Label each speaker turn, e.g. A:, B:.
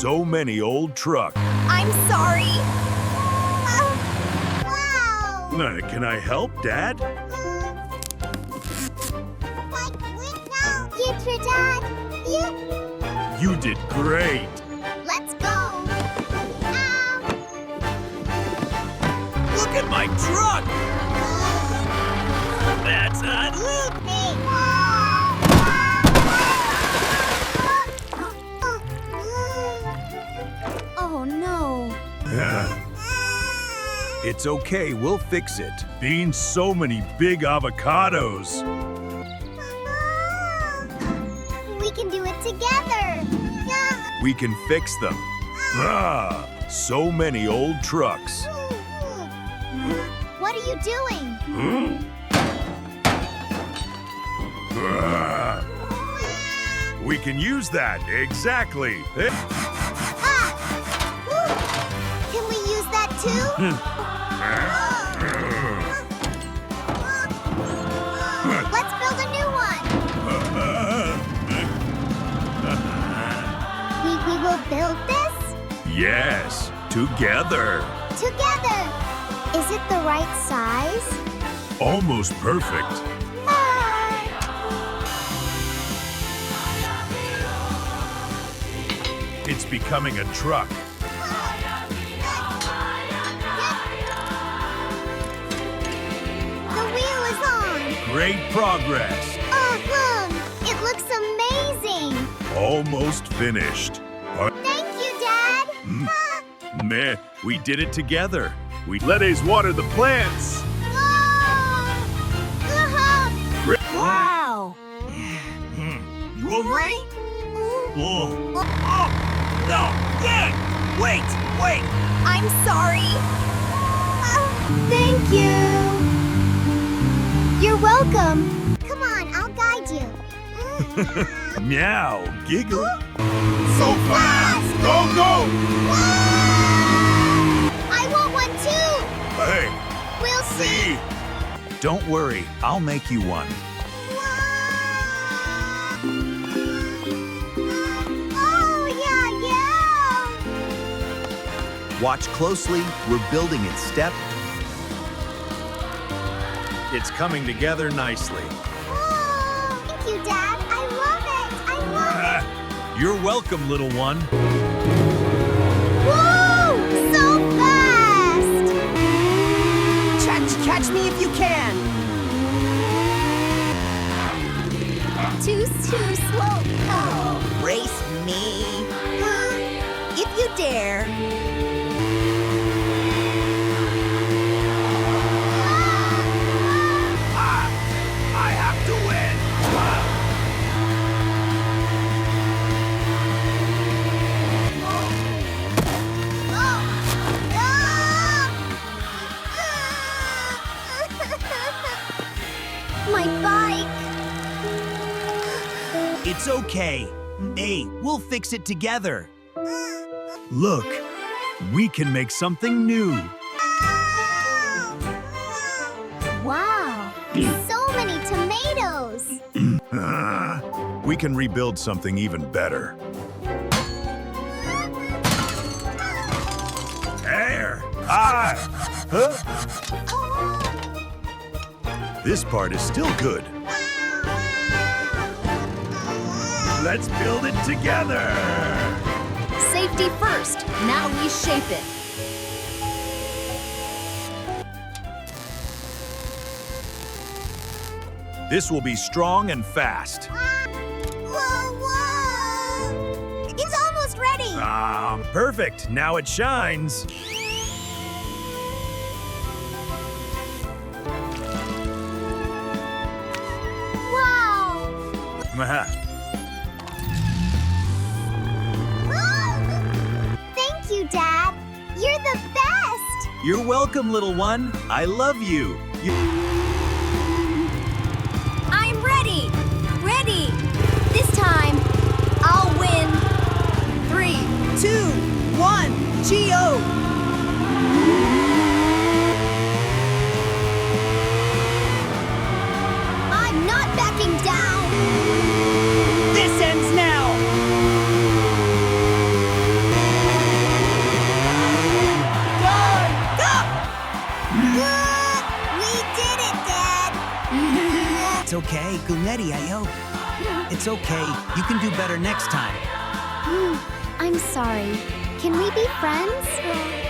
A: so many old trucks.
B: I'm sorry.
C: Wow.
A: Can I help, Dad?
B: Future Dad.
A: You did great.
B: Let's go.
A: Look at my truck. That's a
B: Hey. Oh no.
A: It's okay, we'll fix it. Being so many big avocados.
B: We can do it together.
A: We can fix them. So many old trucks.
B: What are you doing?
A: We can use that, exactly.
B: Can we use that too? Let's build a new one. We will build this
A: Yes, together.
B: together. Is it the right size?
A: Almost perfect. It's becoming a truck.
B: The wheel is on.
A: Great progress.
B: It looks amazing.
A: Almost finished.
B: Thank you, Dad.
A: Meh, we did it together.
C: Let us water the plants.
B: Wow.
A: You all right? Oh. No! Yeah! Wait!
B: I'm sorry. Thank you. You're welcome. Come on, I'll guide you.
A: Meow! Giggle!
B: So fast!
A: Go!
B: I want one too.
A: Hey!
B: We'll see.
A: Don't worry, I'll make you one.
B: Oh, yeah.
A: Watch closely, we're building it step. It's coming together nicely.
B: Oh, thank you, Dad. I love it.
A: You're welcome, little one.
B: Whoa! So fast!
D: Catch me if you can.
B: Too slow. Oh.
D: Race me if you dare.
A: I have to win!
B: My bike.
A: It's okay. Hey, we'll fix it together. Look, we can make something new.
B: Wow, so many tomatoes.
A: We can rebuild something even better. There! This part is still good. Let's build it together!
B: Safety first. Now we shape it.
A: This will be strong and fast.
B: Whoa! It's almost ready.
A: Perfect. Now it shines.
B: Wow! Thank you, Dad. You're the best.
A: You're welcome, little one. I love you.
B: I'm ready. Ready. This time, I'll win.
D: 3, 2, 1, Geo!
B: I'm not backing down.
D: This ends now!
B: We did it, Dad!
A: It's okay, Guletti, ayo. It's okay. You can do better next time.
B: I'm sorry. Can we be friends?